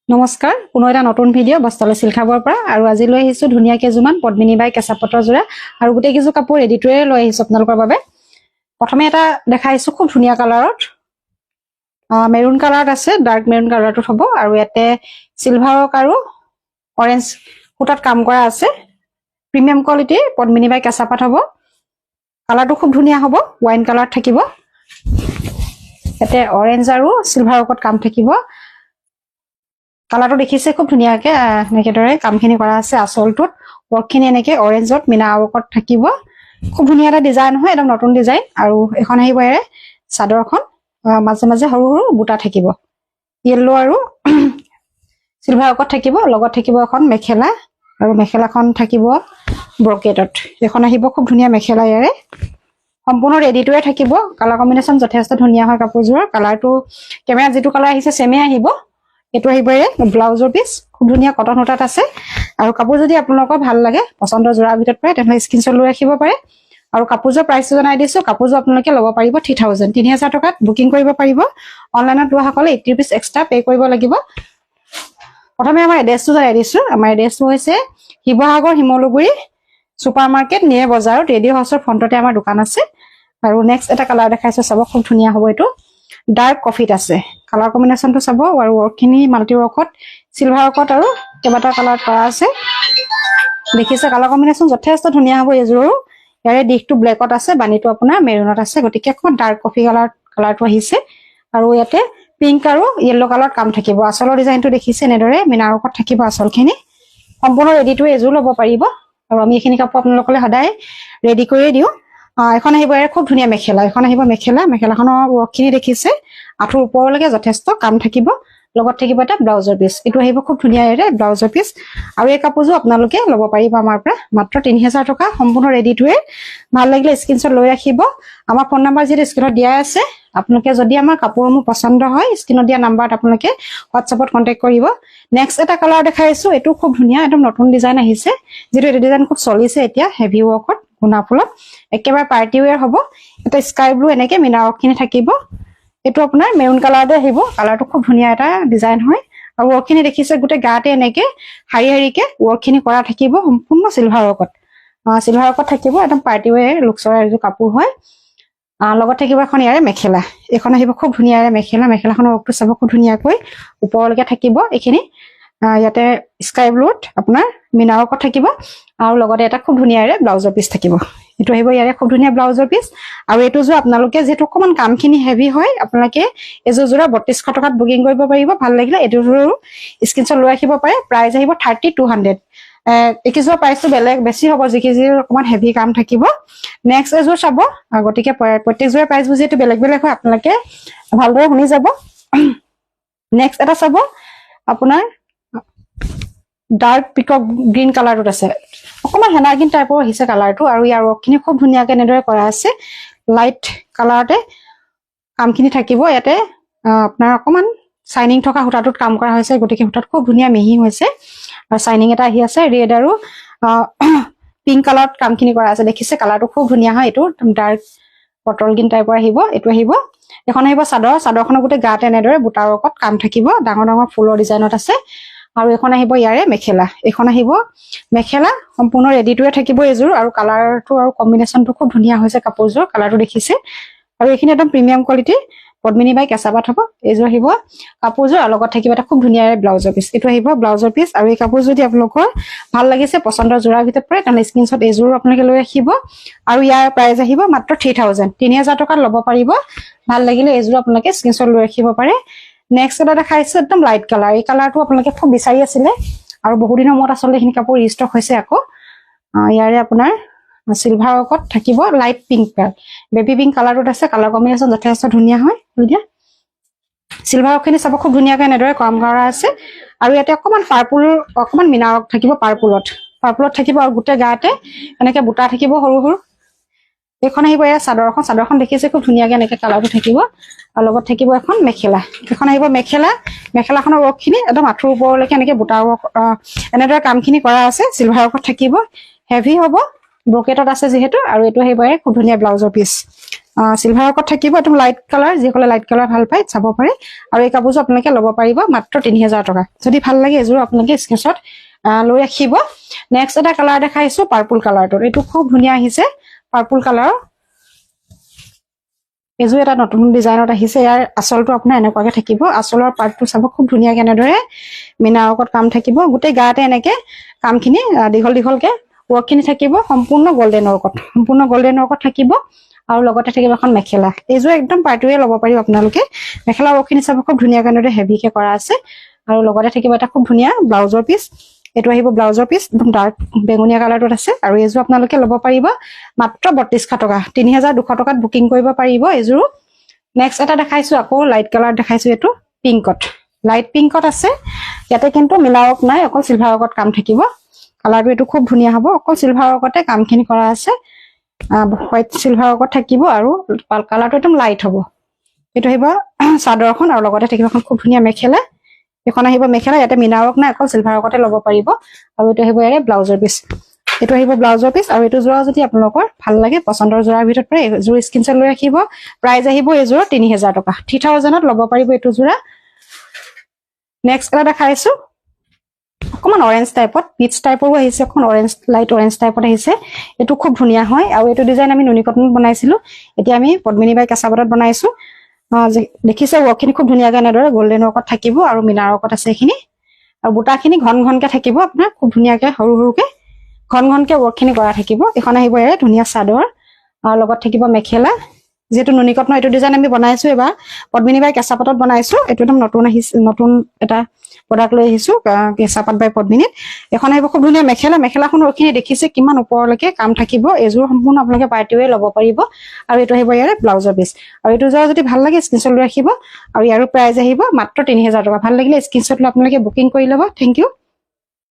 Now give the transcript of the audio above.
নমস্কাৰ পুনৰ এটা নতুন ভিডিঅ' বস্তালৈ চিলখাবৰ পৰা আৰু আজি লৈ আহিছো ধুনীয়া কেজুমান পদ্মিনী বাই কেঁচা পটৰ যোৰা আৰু গোটেই কিছু কাপোৰ ৰেডি টুৱে লৈ আহিছো আপোনালোকৰ বাবে প্ৰথমে এটা দেখাইছো খুব ধুনীয়া কালাৰত মেৰুন কালাৰত আছে ডাৰ্ক মেৰুন কালাৰটো হ'ব আৰু ইয়াতে সিলভাৰ ৱৰ্ক আৰু অৰেঞ্জ সুতাত কাম কৰা আছে প্ৰিমিয়াম কোৱালিটি পদ্মিনী বাই কেঁচা পাট হ'ব কালাৰটো খুব ধুনীয়া হ'ব ওয়াইন কালাৰ থাকিব ইয়াতে অৰেঞ্জ আৰু সিলভাৰ ৱৰ্কত কাম থাকিব কালাৰটো দেখিছে খুব ধুনীয়াকে এনেকেদৰে কামখিনি কৰা আছে আসলটোত ৱৰ্কখিনি এনেকে অৰেঞ্জত মিনা ৱৰ্কত থাকিব খুব ধুনীয়া এটা ডিজাইন হয় একদম নতুন ডিজাইন আৰু এখন আহিব এৰে চাদৰখন মাজে মাজে সৰু সৰু বুটা থাকিব ইয়েলো আৰু সিলভাৰ ৱৰ্কত থাকিব লগত থাকিব এখন মেখেলা আৰু মেখেলাখন থাকিব ব্ৰকেটত এখন আহিব খুব ধুনীয়া মেখেলা ইয়াৰে সম্পূৰ্ণ ৰেডি টুৱে থাকিব কালাৰ কম্বিনেশ্যন যথেষ্ট ধুনীয়া হয় কাপোৰযোৰৰ কালাৰটো কেমেৰাত যিটো কালাৰ আহিছে সেমে আহিব এটো আহিবৰে ব্লাউজৰ পিস খুব ধুনীয়া কটন হটাত আছে আৰু কাপোৰ যদি আপোনালোকৰ ভাল লাগে পছন্দৰ জোৰা ভিতৰত পায় তেনে স্ক্ৰিনশ্বট লৈ ৰাখিব পাৰে আৰু কাপোৰযোৰ প্ৰাইস জনাই দিছো কাপোৰযোৰ আপোনালোকে ল'ব পাৰিব 3000 টকাত বুকিং কৰিব পাৰিব অনলাইনত লোৱা সকলে 80 रुपीस এক্সট্ৰা পে কৰিব লাগিব প্ৰথমে আমাৰ এড্ৰেছটো জনাই দিছো আমাৰ এড্ৰেছটো হৈছে শিৱসাগৰ হিমলুগুৰি সুপাৰ মাৰ্কেট নিয়ে বজাৰ ৰেডিঅ হাউসৰ ফ্ৰন্টতে আমাৰ দোকান আছে আৰু নেক্সট এটা কালাৰ দেখাইছো চাব খুব ধুনীয়া হ'ব এটো ডাৰ্ক কফিত আছে কালাৰ কম্বিনেশ্যনটো চাব আৰু ৱৰ্কখিনি মাল্টি ৱৰ্কত সিলভাৰ ৱৰ্কত আৰু কেবাটা কালাৰ কৰা আছে দেখিছে কালাৰ কম্বিনেশ্যন যথেষ্ট ধুনীয়া হ'ব এজোৰো ইয়াৰে দিশটো ব্লেকত আছে বানিটো আপোনাৰ মেৰুনত আছে গতিকে এখন ডাৰ্ক কফি কালাৰটো আহিছে আৰু ইয়াতে পিংক আৰু ইয়েলো কালাৰত কাম থাকিব আসলৰ ডিজাইনটো দেখিছে নেদৰে মিনাৰ ৱৰ্কত থাকিব আসলখিনি সম্পূৰ্ণ ৰেডি টু এজোৰ ল'ব পাৰিব আৰু আমি এইখিনি কাপোৰ আপোনালোকলৈ সদায় ৰেডি কৰি দিওঁ এখন আহিব খুব ধুনীয়া মেখেলা এখন আহিব মেখেলাখনৰ ৱৰ্কখিনি দেখিছে আঁঠুৰ ওপৰলৈকে যথেষ্ট কাম থাকিব লগত থাকিব এটা ব্লাউজৰ পিস এটো আহিব খুব ধুনীয়া এৰে ব্লাউজৰ পিস আৰু এই কাপোৰযোৰ আপোনালোকে ল'ব পাৰিব আমাৰ পৰা মাত্ৰ 3000 টকা সম্পূৰ্ণ ৰেডি টুৱে ভাল লাগিলে স্ক্ৰিনশ্বট লৈ ৰাখিব আমাৰ ফোন নম্বৰ যেটো স্ক্ৰিনত দিয়া আছে আপোনালোকে যদি আমাৰ কাপোৰসমূহ পছন্দ হয় স্ক্ৰিনত দিয়া নম্বৰত আপোনালোকে WhatsAppত কন্টাক্ট কৰিব নেক্সট এটা কালাৰ দেখাইছো এটো খুব ধুনীয়া একদম নতুন ডিজাইন আহিছে যেটো এই ডিজাইন খুব চলিছে এতিয়া হেভি ৱৰ্কত গুণা ফুলত একেবাৰে পাৰ্টি ওয়্যাৰ হ'ব এটা স্কাই ব্লু এনেকে মিনা ৱৰ্কখিনি থাকিব এটো আপোনাৰ মেৰুন কালাৰতে আহিব কালাৰটো খুব ধুনীয়া এটা ডিজাইন হয় আৰু ৱৰ্কখিনি দেখিছে গোটে গাতে এনেকে হাৰিহাৰিকে ৱৰ্কখিনি কৰা থাকিব সম্পূৰ্ণ সিলভাৰ ৱৰ্কত থাকিব একদম পাৰ্টি ওয়্যাৰ লুকছৰ এজো কাপোৰ হয় লগত থাকিব এখন ইয়াৰে মেখেলা এখন আহিব খুব ধুনীয়া মেখেলাখনৰ ৱৰ্কটো চাব খুব ধুনীয়াকৈ ওপৰলৈকে থাকিব এইখিনি ইয়াতে স্কাই ব্লুত আপোনাৰ মিনা ৱৰ্কত থাকিব আৰু লগতে এটা খুব ধুনীয়াৰে ব্লাউজৰ পিস থাকিব এটো আহিব ইয়াৰে খুব ধুনীয়া ব্লাউজৰ পিস আৰু এটো যে আপোনালোকে যেটো অকমান কামখিনি হেভি হয় আপোনালোকে এজোৰ জোৰা 3200 টকাত বুকিং কৰিব পাৰিব ভাল লাগিলে এটোৰ স্ক্ৰিনশ্বট লৈ ৰাখিব পাৰে প্ৰাইস আহিব 3200 একিজোৰ প্ৰাইসটো বেলেগ বেছি হ'ব যিকিজোৰ অকমান হেভি কাম থাকিব নেক্সট এজোৰ চাব গতিকে প্ৰত্যেকজোৰ প্ৰাইস বুজি এটো বেলেগ বেলেগ হয় আপোনালোকে ভালদৰে শুনি যাব নেক্সট এটা চাব আপোনাৰ ডাৰ্ক পিকক গ্ৰীন কালাৰটোত আছে অকমান হেনাগিন টাইপৰ আহিছে কালাৰটো আৰু ইয়াৰ ৱৰ্কখিনি খুব ধুনীয়াকে নেদৰে কৰা আছে লাইট কালাৰতে কামখিনি থাকিব ইয়াতে আপোনাৰ অকমান শাইনিং থকা হুটাটোত কাম কৰা হৈছে গতিকে হুটাত খুব ধুনীয়া মিহি হৈছে আৰু শাইনিং এটা আহি আছে ৰেড আৰু পিংক কালাৰত কামখিনি কৰা আছে দেখিছে কালাৰটো খুব ধুনীয়া হয় এটো ডাৰ্ক বটল গ্ৰীন টাইপৰ আহিব এটো আহিব এখন আহিব চাদৰখনৰ গোটে গাতে নেদৰে বুটা ৱৰ্কত কাম থাকিব ডাঙৰ ডাঙৰ ফুলৰ ডিজাইনত আছে আৰু এখন আহিব ইয়াৰে মেখেলা এখন আহিব মেখেলা সম্পূৰ্ণ ৰেডি টুৱে থাকিব এজোৰ আৰু কালাৰটো আৰু কম্বিনেশ্যনটো খুব ধুনীয়া হৈছে কাপোৰযোৰ কালাৰটো দেখিছে আৰু এইখিনি একদম প্ৰিমিয়াম কোৱালিটি পদ্মিনী বাই কেঁচা পাট হ'ব এজোৰ আহিব কাপোৰযোৰ আৰু লগত থাকিব এটা খুব ধুনীয়া ব্লাউজৰ পিস এটো আহিব ব্লাউজৰ পিস আৰু এই কাপোৰ যদি আপোনালোকৰ ভাল লাগিছে পছন্দৰ জোৰা ভিতৰত পৰে তেনে স্ক্ৰিনশ্বট এজোৰ আপোনালোকে লৈ ৰাখিব আৰু ইয়াৰ প্ৰাইস আহিব মাত্ৰ 3000 টকাত ল'ব পাৰিব ভাল লাগিলে এজোৰ আপোনালোকে স্ক্ৰিনশ্বট লৈ ৰাখিব পাৰে নেক্সট এটা দেখাইছো একদম লাইট কালাৰ এই কালাৰটো আপোনালোকে খুব বিচাৰি আছিলে আৰু বহু দিনৰ মূৰত আসলে এইখিনি কাপোৰ ৰিষ্টক হৈছে আকৌ ইয়াৰে আপোনাৰ সিলভাৰ ৱৰ্কত থাকিব লাইট পিংক বেবি পিংক কালাৰটোত আছে কালাৰ কম্বিনেশ্যন যথেষ্ট ধুনীয়া হয় বুজিলা সিলভাৰ ৱৰ্কখিনি চাব খুব ধুনীয়াকৈ নেদৰে কাম কৰা আছে আৰু ইয়াতে অকমান পাৰ্পল অকমান মিনা ৱৰ্ক থাকিব পাৰ্পলত থাকিব আৰু গোটে গাতে এনেকে বুটা থাকিব সৰু সৰু এখন আহিব এয়া চাদৰখন দেখিছে খুব ধুনীয়াকৈ এনেকে কালাৰটো থাকিব আৰু লগত থাকিব এখন মেখেলা এখন আহিব মেখেলাখনৰ ৱৰ্কখিনি একদম আঁঠুৰ ওপৰলৈকে এনেকে বুটা ৱৰ্ক এনেদৰে কামখিনি কৰা আছে সিলভাৰ ৱৰ্কত থাকিব হেভি হ'ব ব্ৰকেটত আছে যেহেতু আৰু এটো আহিব খুব ধুনীয়া ব্লাউজৰ পিস চিলভাৰ ৱৰ্কত থাকিব একদম লাইট কালাৰ, যিসকলে লাইট কালাৰ ভাল পায় চাব পাৰে। আৰু এই কাপোৰযোৰ আপোনালোকে ল'ব পাৰিব মাত্ৰ 3000 টকা। যদি ভাল লাগে এযোৰ আপোনালোকে স্ক্ৰীনশ্বট লৈ ৰাখিব। নেক্সট এটা কালাৰ দেখাইছো পাৰ্পল কালাৰটোৰ। এইটো খুব ধুনীয়া আহিছে পাৰ্পল কালাৰৰ। এযোৰ এটা নতুন ডিজাইনত আহিছে। ইয়াৰ আঁচলটো আপোনাৰ এনেকুৱাকে থাকিব। আঁচলৰ পাৰ্টটো চাব খুব ধুনীয়াকে এনেদৰে মিনা ৱৰ্কত কাম থাকিব। গোটেই গাতে এনেকে কামখিনি দীঘল দীঘলকে ৱৰ্কখিনি থাকিব। সম্পূৰ্ণ গল্ডেন ৱৰ্কত থাকিব। আৰু লগতে থাকিব এখন মেখেলা। এইযোৰ একদম পাৰ্টিৱে ল'ব পাৰিব আপোনালোকে। মেখেলা ৱৰ্কখিনি চাব খুব ধুনীয়াকে এনেদৰে হেভিকে কৰা আছে। আৰু লগতে থাকিব এটা খুব ধুনীয়া ব্লাউজৰ পিচ। এইটো আহিব ব্লাউজৰ পিচ, একদম ডাৰ্ক বেঙুনীয়া কালাৰটোত আছে। আৰু এইযোৰ আপোনালোকে ল'ব পাৰিব মাত্ৰ 3200 টকা। 3200 টকাত বুকিং কৰিব পাৰিব এইযোৰ। নেক্সট এটা দেখাইছো আকৌ লাইট কালাৰ দেখাইছো। এইটো পিংকত, লাইট পিংকত আছে। ইয়াতে কিন্তু মিলা ৱৰ্ক নাই, অকল চিলভাৰ ৱৰ্কত কাম থাকিব। কালাৰটো এইটো খুব ধুনীয়া হ'ব। অকল চিলভাৰ ৱৰ্কতে কামখিনি কৰা আছে। হোৱাইট চিলভাৰ ৱৰ্কত থাকিব আৰু কালাৰটো একদম লাইট হ'ব। এইটো আহিব চাদৰখন আৰু লগতে থাকিব এখন খুব ধুনীয়া মেখেলা। এখন আহিব মেখেলা, ইয়াতে মিনা ৱৰ্ক নাই, অকল চিলভাৰ ৱৰ্কতে ল'ব পাৰিব। আৰু এইটো আহিব ইয়াৰে ব্লাউজৰ পিচ। এইটো আহিব ব্লাউজৰ পিচ। আৰু এইটো যোৰা যদি আপোনালোকৰ ভাল লাগে পচন্দৰ যোৰাৰ ভিতৰত পাৰে এইযোৰ স্ক্ৰীনশ্বট লৈ ৰাখিব। প্ৰাইচ আহিব এইযোৰৰ 3000 টকা। 3000ত ল'ব পাৰিব এইটো যোৰা। নেক্সট এটা দেখাইছো অকমান অৰেঞ্জ টাইপত, পিচ টাইপৰো আহিছে, অকমান অৰেঞ্জ লাইট অৰেঞ্জ টাইপত আহিছে। এইটো খুব ধুনীয়া হয়। আৰু এইটো ডিজাইন আমি নুনি কটনত বনাইছিলো, এতিয়া আমি পদ্মিনী বাই কেঁচাপাতত বনাইছো। দেখিছে ৱৰ্কখিনি খুব ধুনীয়াকে এনেদৰে গল্ডেন ৱৰ্কত থাকিব আৰু মিনাৰ ৱৰ্কত আছে এইখিনি। আৰু বুটাখিনি ঘন ঘনকে থাকিব আপোনাৰ, খুব ধুনীয়াকে সৰু সৰুকে ঘন ঘনকে ৱৰ্কখিনি কৰা থাকিব। এখন আহিব ইয়াৰে ধুনীয়া চাদৰ আৰু লগত থাকিব মেখেলা। যিহেতু নুনি কটনৰ এইটো ডিজাইন আমি বনাইছো এবাৰ পদ্মিনী বাই কেঁচাপাতত বনাইছো। এইটো একদম নতুন আহিছে, নতুন এটা প্ৰডাক্ট লৈ আহিছো কেঁচাপাত বাই পদ্মিনীত। এখন আহিব খুব ধুনীয়া মেখেলা। মেখেলাখনৰ ৱৰ্কখিনি দেখিছে কিমান ওপৰলৈকে কাম থাকিব। এইযোৰ সম্পূৰ্ণ আপোনালোকে পাৰ্টিৱে ল'ব পাৰিব। আৰু এইটো আহিব ইয়াৰে ব্লাউজৰ পিচ। আৰু এইটো যোৰা যদি ভাল লাগে স্ক্ৰীনশ্বট লৈ ৰাখিব। আৰু ইয়াৰো প্ৰাইচ আহিব মাত্ৰ 3000 টকা। ভাল লাগিলে স্ক্ৰীনশ্বট লৈ আপোনালোকে বুকিং কৰি ল'ব। Thank U.